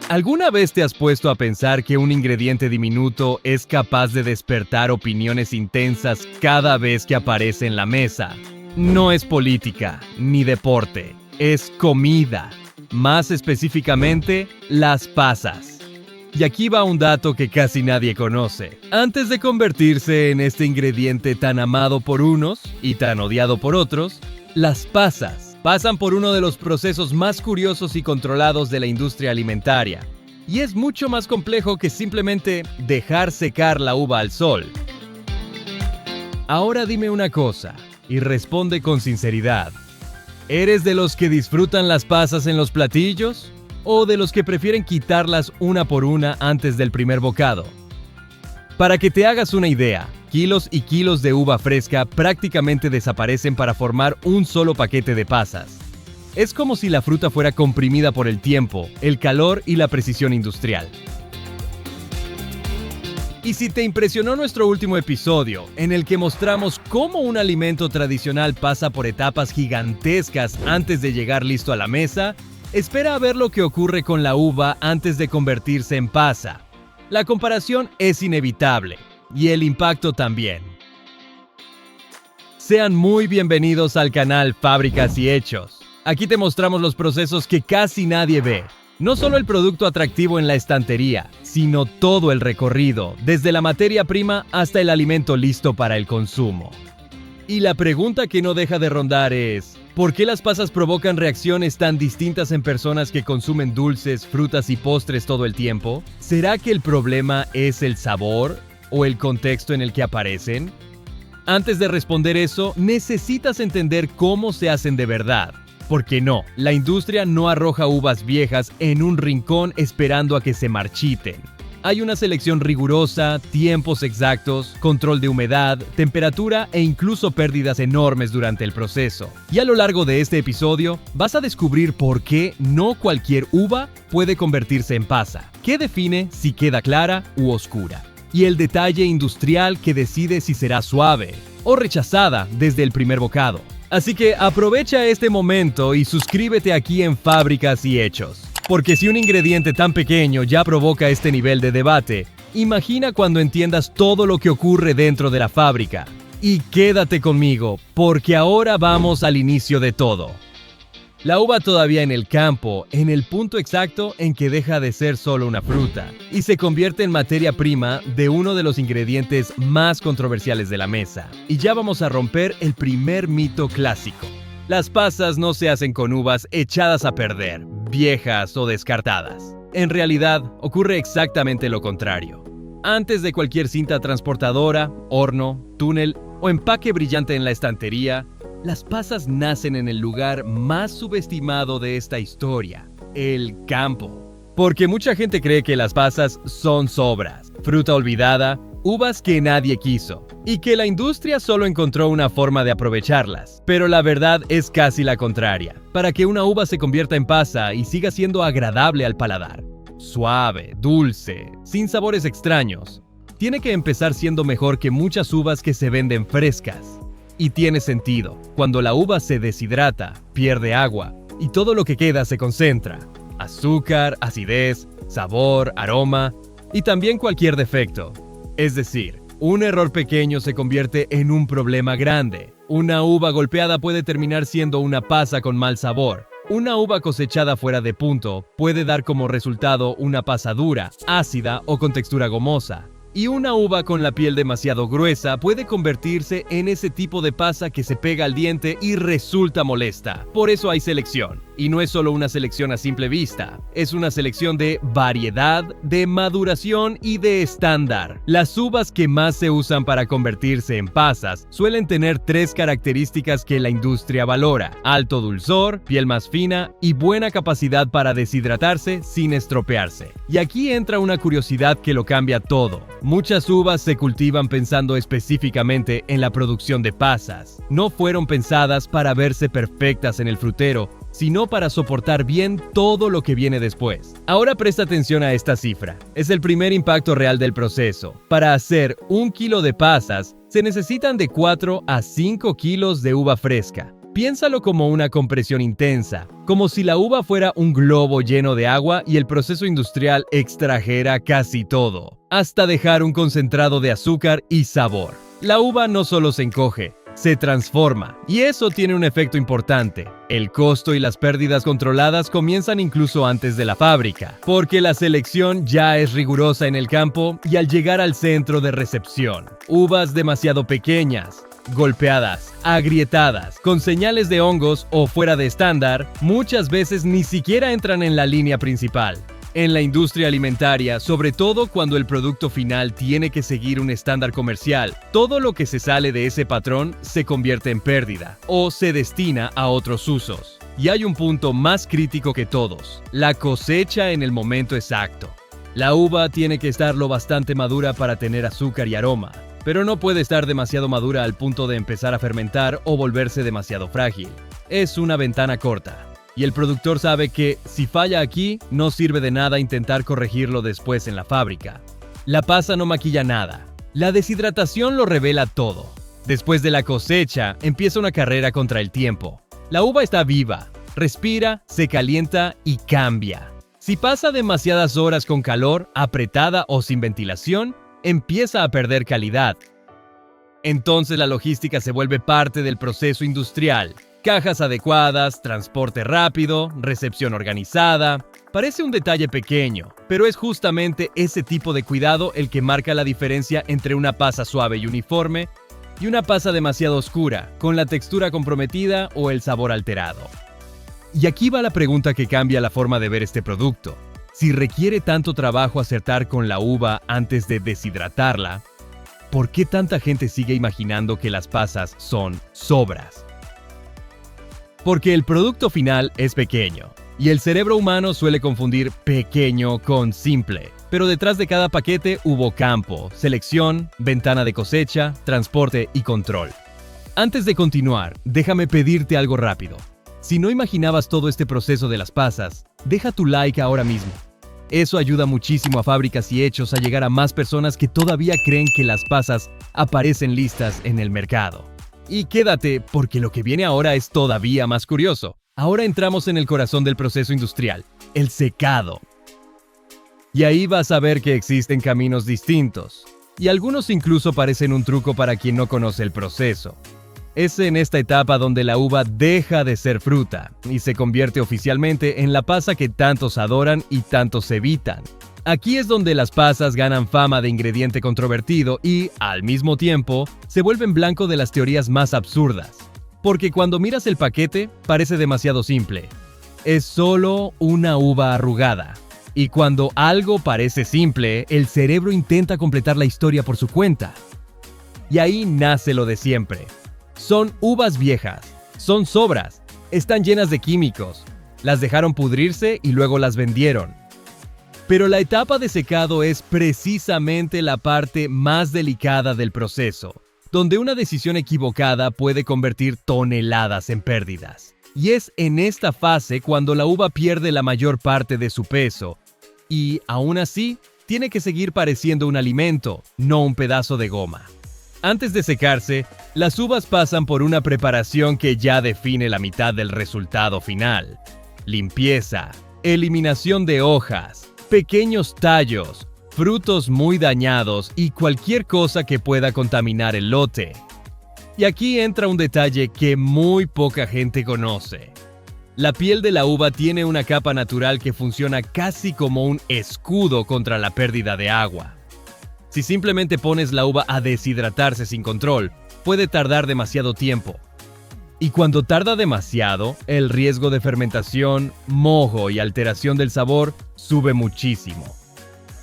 ¿Alguna vez te has puesto a pensar que un ingrediente diminuto es capaz de despertar opiniones intensas cada vez que aparece en la mesa? No es política, ni deporte, es comida. Más específicamente, las pasas. Y aquí va un dato que casi nadie conoce. Antes de convertirse en este ingrediente tan amado por unos y tan odiado por otros, las pasas pasan por uno de los procesos más curiosos y controlados de la industria alimentaria. Y es mucho más complejo que simplemente dejar secar la uva al sol. Ahora dime una cosa, y responde con sinceridad. ¿Eres de los que disfrutan las pasas en los platillos? ¿O de los que prefieren quitarlas una por una antes del primer bocado? Para que te hagas una idea, kilos y kilos de uva fresca prácticamente desaparecen para formar un solo paquete de pasas. Es como si la fruta fuera comprimida por el tiempo, el calor y la precisión industrial. Y si te impresionó nuestro último episodio, en el que mostramos cómo un alimento tradicional pasa por etapas gigantescas antes de llegar listo a la mesa, espera a ver lo que ocurre con la uva antes de convertirse en pasa. La comparación es inevitable, y el impacto también. Sean muy bienvenidos al canal Fábricas y Hechos. Aquí te mostramos los procesos que casi nadie ve. No solo el producto atractivo en la estantería, sino todo el recorrido, desde la materia prima hasta el alimento listo para el consumo. Y la pregunta que no deja de rondar es, ¿por qué las pasas provocan reacciones tan distintas en personas que consumen dulces, frutas y postres todo el tiempo? ¿Será que el problema es el sabor o el contexto en el que aparecen? Antes de responder eso, necesitas entender cómo se hacen de verdad. Porque no, la industria no arroja uvas viejas en un rincón esperando a que se marchiten. Hay una selección rigurosa, tiempos exactos, control de humedad, temperatura e incluso pérdidas enormes durante el proceso. Y a lo largo de este episodio vas a descubrir por qué no cualquier uva puede convertirse en pasa, qué define si queda clara u oscura, y el detalle industrial que decide si será suave o rechazada desde el primer bocado. Así que aprovecha este momento y suscríbete aquí en Fábricas y Hechos. Porque si un ingrediente tan pequeño ya provoca este nivel de debate, imagina cuando entiendas todo lo que ocurre dentro de la fábrica. Y quédate conmigo, porque ahora vamos al inicio de todo. La uva todavía en el campo, en el punto exacto en que deja de ser solo una fruta, y se convierte en materia prima de uno de los ingredientes más controversiales de la mesa. Y ya vamos a romper el primer mito clásico. Las pasas no se hacen con uvas echadas a perder, viejas o descartadas. En realidad, ocurre exactamente lo contrario. Antes de cualquier cinta transportadora, horno, túnel o empaque brillante en la estantería, las pasas nacen en el lugar más subestimado de esta historia, el campo. Porque mucha gente cree que las pasas son sobras, fruta olvidada, uvas que nadie quiso, y que la industria solo encontró una forma de aprovecharlas. Pero la verdad es casi la contraria. Para que una uva se convierta en pasa y siga siendo agradable al paladar, suave, dulce, sin sabores extraños, tiene que empezar siendo mejor que muchas uvas que se venden frescas. Y tiene sentido. Cuando la uva se deshidrata, pierde agua, y todo lo que queda se concentra. Azúcar, acidez, sabor, aroma, y también cualquier defecto. Es decir, un error pequeño se convierte en un problema grande. Una uva golpeada puede terminar siendo una pasa con mal sabor. Una uva cosechada fuera de punto puede dar como resultado una pasa dura, ácida o con textura gomosa. Y una uva con la piel demasiado gruesa puede convertirse en ese tipo de pasa que se pega al diente y resulta molesta. Por eso hay selección. Y no es solo una selección a simple vista, es una selección de variedad, de maduración y de estándar. Las uvas que más se usan para convertirse en pasas suelen tener 3 características que la industria valora: alto dulzor, piel más fina y buena capacidad para deshidratarse sin estropearse. Y aquí entra una curiosidad que lo cambia todo. Muchas uvas se cultivan pensando específicamente en la producción de pasas. No fueron pensadas para verse perfectas en el frutero, sino para soportar bien todo lo que viene después. Ahora presta atención a esta cifra. Es el primer impacto real del proceso. Para hacer 1 kilo de pasas, se necesitan de 4 a 5 kilos de uva fresca. Piénsalo como una compresión intensa, como si la uva fuera un globo lleno de agua y el proceso industrial extrajera casi todo, hasta dejar un concentrado de azúcar y sabor. La uva no solo se encoge, se transforma, y eso tiene un efecto importante. El costo y las pérdidas controladas comienzan incluso antes de la fábrica, porque la selección ya es rigurosa en el campo y al llegar al centro de recepción. Uvas demasiado pequeñas, golpeadas, agrietadas, con señales de hongos o fuera de estándar, muchas veces ni siquiera entran en la línea principal. En la industria alimentaria, sobre todo cuando el producto final tiene que seguir un estándar comercial, todo lo que se sale de ese patrón se convierte en pérdida o se destina a otros usos. Y hay un punto más crítico que todos: la cosecha en el momento exacto. La uva tiene que estar lo bastante madura para tener azúcar y aroma, pero no puede estar demasiado madura al punto de empezar a fermentar o volverse demasiado frágil. Es una ventana corta. Y el productor sabe que, si falla aquí, no sirve de nada intentar corregirlo después en la fábrica. La pasa no maquilla nada. La deshidratación lo revela todo. Después de la cosecha, empieza una carrera contra el tiempo. La uva está viva, respira, se calienta y cambia. Si pasa demasiadas horas con calor, apretada o sin ventilación, empieza a perder calidad. Entonces la logística se vuelve parte del proceso industrial. Cajas adecuadas, transporte rápido, recepción organizada. Parece un detalle pequeño, pero es justamente ese tipo de cuidado el que marca la diferencia entre una pasa suave y uniforme y una pasa demasiado oscura, con la textura comprometida o el sabor alterado. Y aquí va la pregunta que cambia la forma de ver este producto. Si requiere tanto trabajo acertar con la uva antes de deshidratarla, ¿por qué tanta gente sigue imaginando que las pasas son sobras? Porque el producto final es pequeño, y el cerebro humano suele confundir pequeño con simple. Pero detrás de cada paquete hubo campo, selección, ventana de cosecha, transporte y control. Antes de continuar, déjame pedirte algo rápido. Si no imaginabas todo este proceso de las pasas, deja tu like ahora mismo. Eso ayuda muchísimo a Fábricas y Hechos a llegar a más personas que todavía creen que las pasas aparecen listas en el mercado. Y quédate, porque lo que viene ahora es todavía más curioso. Ahora entramos en el corazón del proceso industrial, el secado. Y ahí vas a ver que existen caminos distintos, y algunos incluso parecen un truco para quien no conoce el proceso. Es en esta etapa donde la uva deja de ser fruta y se convierte oficialmente en la pasa que tantos adoran y tantos evitan. Aquí es donde las pasas ganan fama de ingrediente controvertido y, al mismo tiempo, se vuelven blanco de las teorías más absurdas. Porque cuando miras el paquete, parece demasiado simple. Es solo una uva arrugada. Y cuando algo parece simple, el cerebro intenta completar la historia por su cuenta. Y ahí nace lo de siempre. Son uvas viejas, son sobras, están llenas de químicos, las dejaron pudrirse y luego las vendieron. Pero la etapa de secado es precisamente la parte más delicada del proceso, donde una decisión equivocada puede convertir toneladas en pérdidas. Y es en esta fase cuando la uva pierde la mayor parte de su peso, y aún así, tiene que seguir pareciendo un alimento, no un pedazo de goma. Antes de secarse, las uvas pasan por una preparación que ya define la mitad del resultado final. Limpieza, eliminación de hojas, pequeños tallos, frutos muy dañados y cualquier cosa que pueda contaminar el lote. Y aquí entra un detalle que muy poca gente conoce. La piel de la uva tiene una capa natural que funciona casi como un escudo contra la pérdida de agua. Si simplemente pones la uva a deshidratarse sin control, puede tardar demasiado tiempo. Y cuando tarda demasiado, el riesgo de fermentación, mojo y alteración del sabor sube muchísimo.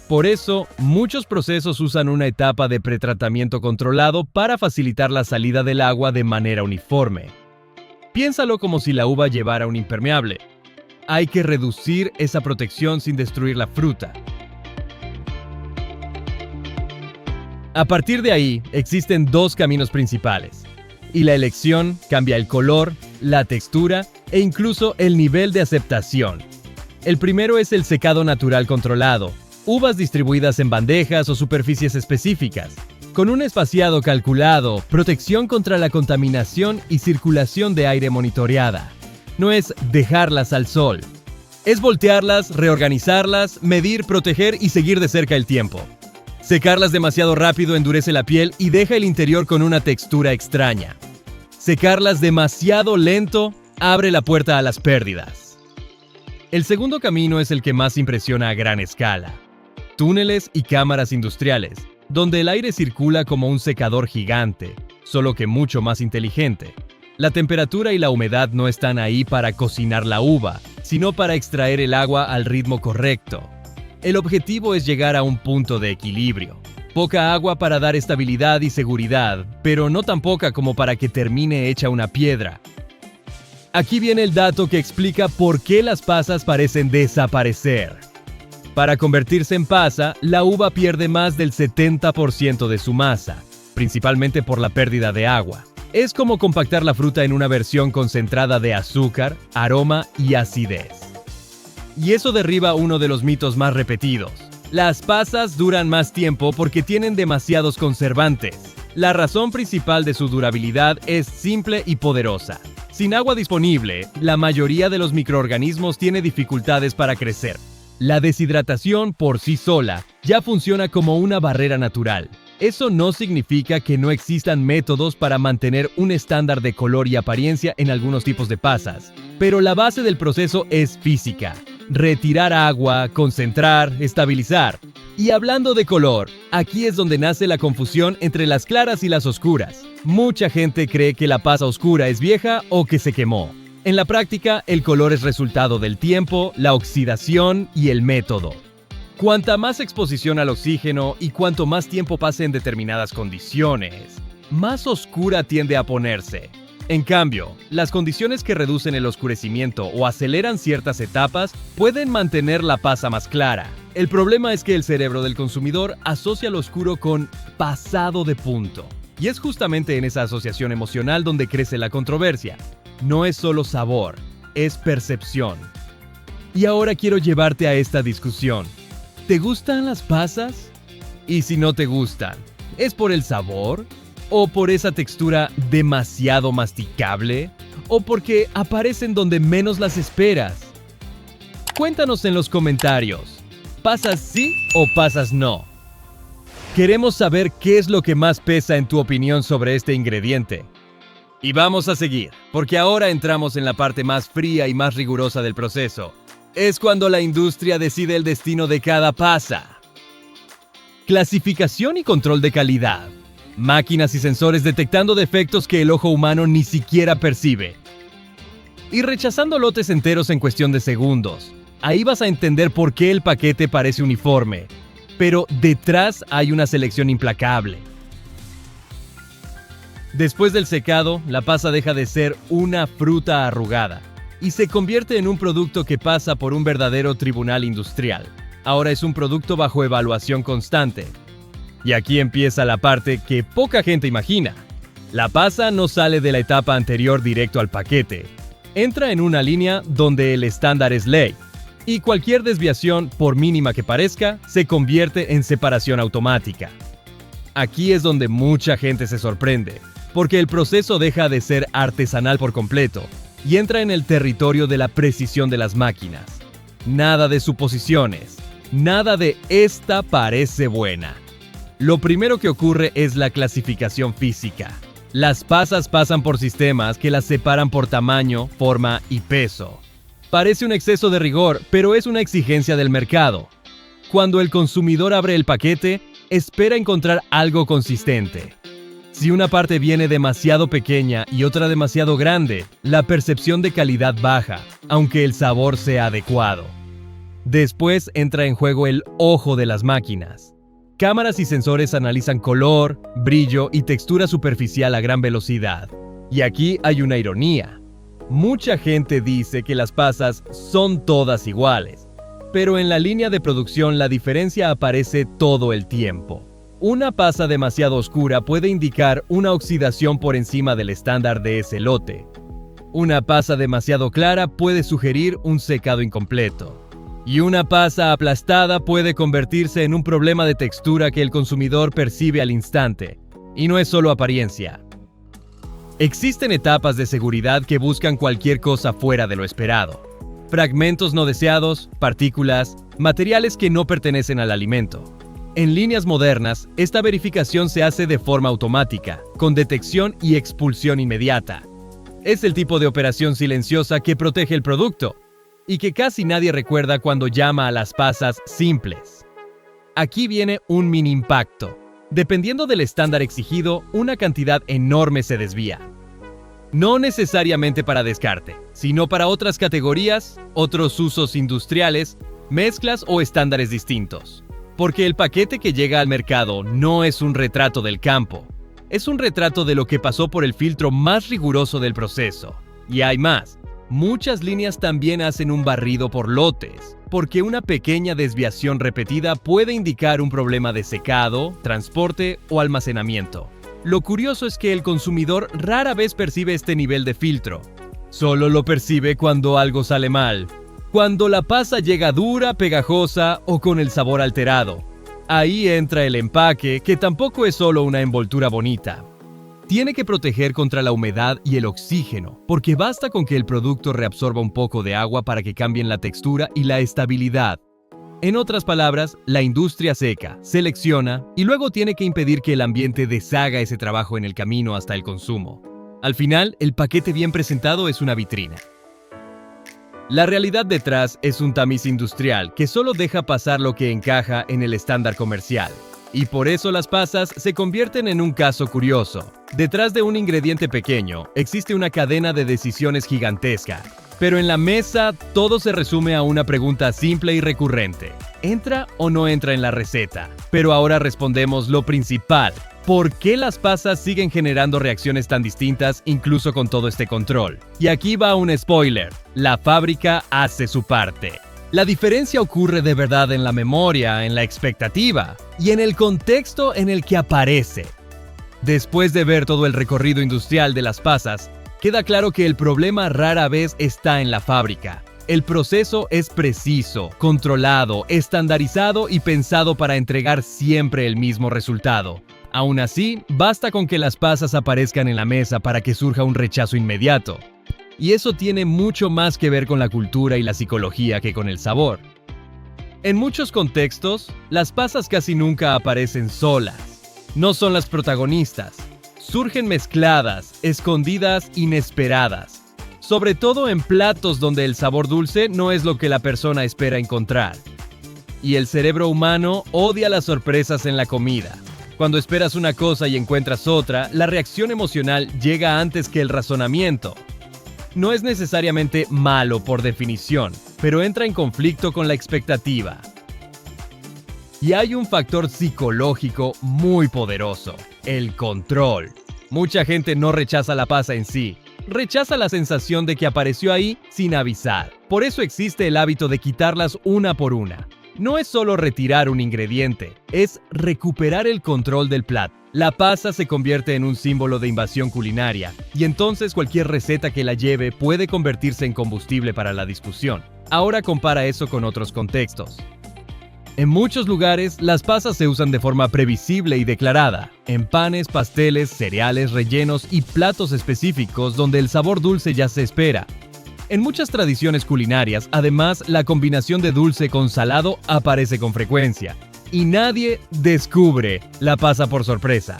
Por eso, muchos procesos usan una etapa de pretratamiento controlado para facilitar la salida del agua de manera uniforme. Piénsalo como si la uva llevara un impermeable. Hay que reducir esa protección sin destruir la fruta. A partir de ahí, existen dos caminos principales. Y la elección cambia el color, la textura e incluso el nivel de aceptación. El primero es el secado natural controlado, uvas distribuidas en bandejas o superficies específicas. con un espaciado calculado, protección contra la contaminación y circulación de aire monitoreada. No es dejarlas al sol. Es voltearlas, reorganizarlas, medir, proteger y seguir de cerca el tiempo. Secarlas demasiado rápido endurece la piel y deja el interior con una textura extraña. Secarlas demasiado lento abre la puerta a las pérdidas. El segundo camino es el que más impresiona a gran escala. Túneles y cámaras industriales, donde el aire circula como un secador gigante, solo que mucho más inteligente. La temperatura y la humedad no están ahí para cocinar la uva, sino para extraer el agua al ritmo correcto. El objetivo es llegar a un punto de equilibrio. Poca agua para dar estabilidad y seguridad, pero no tan poca como para que termine hecha una piedra. Aquí viene el dato que explica por qué las pasas parecen desaparecer. Para convertirse en pasa, la uva pierde más del 70% de su masa, principalmente por la pérdida de agua. Es como compactar la fruta en una versión concentrada de azúcar, aroma y acidez. Y eso derriba uno de los mitos más repetidos. Las pasas duran más tiempo porque tienen demasiados conservantes. La razón principal de su durabilidad es simple y poderosa. Sin agua disponible, la mayoría de los microorganismos tiene dificultades para crecer. La deshidratación por sí sola ya funciona como una barrera natural. Eso no significa que no existan métodos para mantener un estándar de color y apariencia en algunos tipos de pasas, pero la base del proceso es física. Retirar agua, concentrar, estabilizar. Y hablando de color, aquí es donde nace la confusión entre las claras y las oscuras. Mucha gente cree que la pasa oscura es vieja o que se quemó. En la práctica, el color es resultado del tiempo, la oxidación y el método. Cuanta más exposición al oxígeno y cuanto más tiempo pase en determinadas condiciones, más oscura tiende a ponerse. En cambio, las condiciones que reducen el oscurecimiento o aceleran ciertas etapas pueden mantener la pasa más clara. El problema es que el cerebro del consumidor asocia lo oscuro con pasado de punto. Y es justamente en esa asociación emocional donde crece la controversia. No es solo sabor, es percepción. Y ahora quiero llevarte a esta discusión. ¿Te gustan las pasas? Y si no te gustan, ¿es por el sabor? ¿O por esa textura demasiado masticable? ¿O porque aparecen donde menos las esperas? Cuéntanos en los comentarios. ¿Pasas sí o pasas no? Queremos saber qué es lo que más pesa en tu opinión sobre este ingrediente. Y vamos a seguir, porque ahora entramos en la parte más fría y más rigurosa del proceso. Es cuando la industria decide el destino de cada pasa. Clasificación y control de calidad. Máquinas y sensores detectando defectos que el ojo humano ni siquiera percibe. Y rechazando lotes enteros en cuestión de segundos. Ahí vas a entender por qué el paquete parece uniforme. Pero detrás hay una selección implacable. Después del secado, la pasa deja de ser una fruta arrugada y se convierte en un producto que pasa por un verdadero tribunal industrial. Ahora es un producto bajo evaluación constante. Y aquí empieza la parte que poca gente imagina. La pasa no sale de la etapa anterior directo al paquete. Entra en una línea donde el estándar es ley. Y cualquier desviación, por mínima que parezca, se convierte en separación automática. Aquí es donde mucha gente se sorprende, porque el proceso deja de ser artesanal por completo y entra en el territorio de la precisión de las máquinas. Nada de suposiciones, nada de esta parece buena. Lo primero que ocurre es la clasificación física. Las pasas pasan por sistemas que las separan por tamaño, forma y peso. Parece un exceso de rigor, pero es una exigencia del mercado. Cuando el consumidor abre el paquete, espera encontrar algo consistente. Si una parte viene demasiado pequeña y otra demasiado grande, la percepción de calidad baja, aunque el sabor sea adecuado. Después entra en juego el ojo de las máquinas. Cámaras y sensores analizan color, brillo y textura superficial a gran velocidad. Y aquí hay una ironía. Mucha gente dice que las pasas son todas iguales, pero en la línea de producción la diferencia aparece todo el tiempo. Una pasa demasiado oscura puede indicar una oxidación por encima del estándar de ese lote. Una pasa demasiado clara puede sugerir un secado incompleto. Y una pasa aplastada puede convertirse en un problema de textura que el consumidor percibe al instante. Y no es solo apariencia. Existen etapas de seguridad que buscan cualquier cosa fuera de lo esperado. Fragmentos no deseados, partículas, materiales que no pertenecen al alimento. En líneas modernas, esta verificación se hace de forma automática, con detección y expulsión inmediata. Es el tipo de operación silenciosa que protege el producto y que casi nadie recuerda cuando llama a las pasas simples. Aquí viene un mini impacto. Dependiendo del estándar exigido, una cantidad enorme se desvía. No necesariamente para descarte, sino para otras categorías, otros usos industriales, mezclas o estándares distintos. Porque el paquete que llega al mercado no es un retrato del campo, es un retrato de lo que pasó por el filtro más riguroso del proceso. Y hay más. Muchas líneas también hacen un barrido por lotes, porque una pequeña desviación repetida puede indicar un problema de secado, transporte o almacenamiento. Lo curioso es que el consumidor rara vez percibe este nivel de filtro. Solo lo percibe cuando algo sale mal. Cuando la pasa llega dura, pegajosa o con el sabor alterado. Ahí entra el empaque, que tampoco es solo una envoltura bonita. Tiene que proteger contra la humedad y el oxígeno, porque basta con que el producto reabsorba un poco de agua para que cambien la textura y la estabilidad. En otras palabras, la industria seca, selecciona y luego tiene que impedir que el ambiente deshaga ese trabajo en el camino hasta el consumo. Al final, el paquete bien presentado es una vitrina. La realidad detrás es un tamiz industrial que solo deja pasar lo que encaja en el estándar comercial. Y por eso las pasas se convierten en un caso curioso. Detrás de un ingrediente pequeño, existe una cadena de decisiones gigantesca. Pero en la mesa, todo se resume a una pregunta simple y recurrente. ¿Entra o no entra en la receta? Pero ahora respondemos lo principal. ¿Por qué las pasas siguen generando reacciones tan distintas incluso con todo este control? Y aquí va un spoiler. La fábrica hace su parte. La diferencia ocurre de verdad en la memoria, en la expectativa y en el contexto en el que aparece. Después de ver todo el recorrido industrial de las pasas, queda claro que el problema rara vez está en la fábrica. El proceso es preciso, controlado, estandarizado y pensado para entregar siempre el mismo resultado. Aún así, basta con que las pasas aparezcan en la mesa para que surja un rechazo inmediato. Y eso tiene mucho más que ver con la cultura y la psicología que con el sabor. En muchos contextos, las pasas casi nunca aparecen solas. No son las protagonistas. Surgen mezcladas, escondidas, inesperadas. Sobre todo en platos donde el sabor dulce no es lo que la persona espera encontrar. Y el cerebro humano odia las sorpresas en la comida. Cuando esperas una cosa y encuentras otra, la reacción emocional llega antes que el razonamiento. No es necesariamente malo por definición, pero entra en conflicto con la expectativa. Y hay un factor psicológico muy poderoso, el control. Mucha gente no rechaza la pasa en sí, rechaza la sensación de que apareció ahí sin avisar. Por eso existe el hábito de quitarlas una por una. No es solo retirar un ingrediente, es recuperar el control del plato. La pasa se convierte en un símbolo de invasión culinaria, y entonces cualquier receta que la lleve puede convertirse en combustible para la discusión. Ahora compara eso con otros contextos. En muchos lugares, las pasas se usan de forma previsible y declarada, en panes, pasteles, cereales, rellenos y platos específicos donde el sabor dulce ya se espera. En muchas tradiciones culinarias, además, la combinación de dulce con salado aparece con frecuencia. Y nadie descubre la pasa por sorpresa.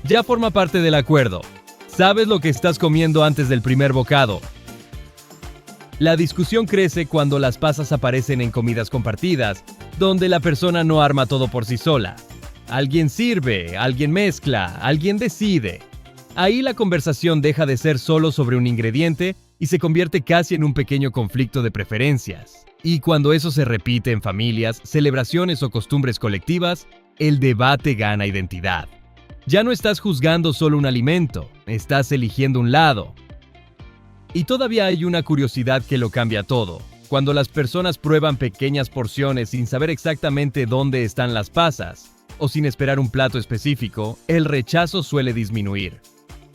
Ya forma parte del acuerdo. Sabes lo que estás comiendo antes del primer bocado. La discusión crece cuando las pasas aparecen en comidas compartidas, donde la persona no arma todo por sí sola. Alguien sirve, alguien mezcla, alguien decide. Ahí la conversación deja de ser solo sobre un ingrediente y se convierte casi en un pequeño conflicto de preferencias. Y cuando eso se repite en familias, celebraciones o costumbres colectivas, el debate gana identidad. Ya no estás juzgando solo un alimento, estás eligiendo un lado. Y todavía hay una curiosidad que lo cambia todo. Cuando las personas prueban pequeñas porciones sin saber exactamente dónde están las pasas, o sin esperar un plato específico, el rechazo suele disminuir.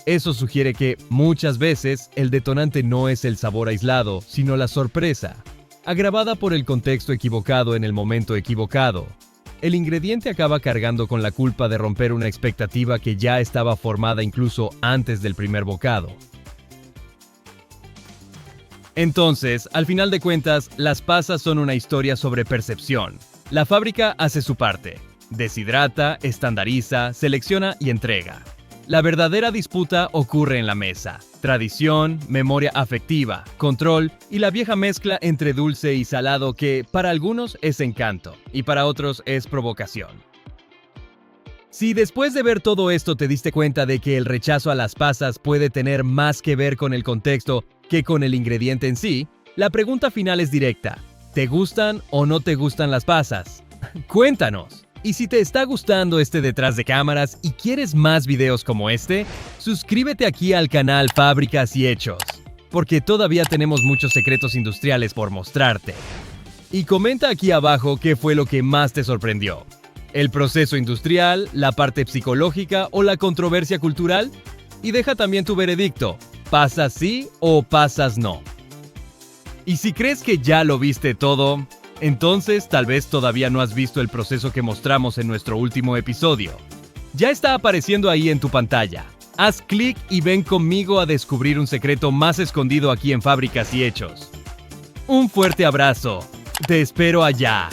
Eso sugiere que, muchas veces, el detonante no es el sabor aislado, sino la sorpresa. agravada por el contexto equivocado en el momento equivocado. El ingrediente acaba cargando con la culpa de romper una expectativa que ya estaba formada incluso antes del primer bocado. Entonces, al final de cuentas, las pasas son una historia sobre percepción. La fábrica hace su parte. Deshidrata, estandariza, selecciona y entrega. La verdadera disputa ocurre en la mesa. Tradición, memoria afectiva, control y la vieja mezcla entre dulce y salado que para algunos es encanto y para otros es provocación. Si después de ver todo esto te diste cuenta de que el rechazo a las pasas puede tener más que ver con el contexto que con el ingrediente en sí, la pregunta final es directa. ¿Te gustan o no te gustan las pasas? Cuéntanos. Y si te está gustando este detrás de cámaras y quieres más videos como este, suscríbete aquí al canal Fábricas y Hechos, porque todavía tenemos muchos secretos industriales por mostrarte. Y comenta aquí abajo qué fue lo que más te sorprendió. ¿El proceso industrial, la parte psicológica o la controversia cultural? Y deja también tu veredicto. ¿Pasas sí o pasas no? Y si crees que ya lo viste todo, entonces tal vez todavía no has visto el proceso que mostramos en nuestro último episodio. Ya está apareciendo ahí en tu pantalla. Haz clic y ven conmigo a descubrir un secreto más escondido aquí en Fábricas y Hechos. Un fuerte abrazo. Te espero allá.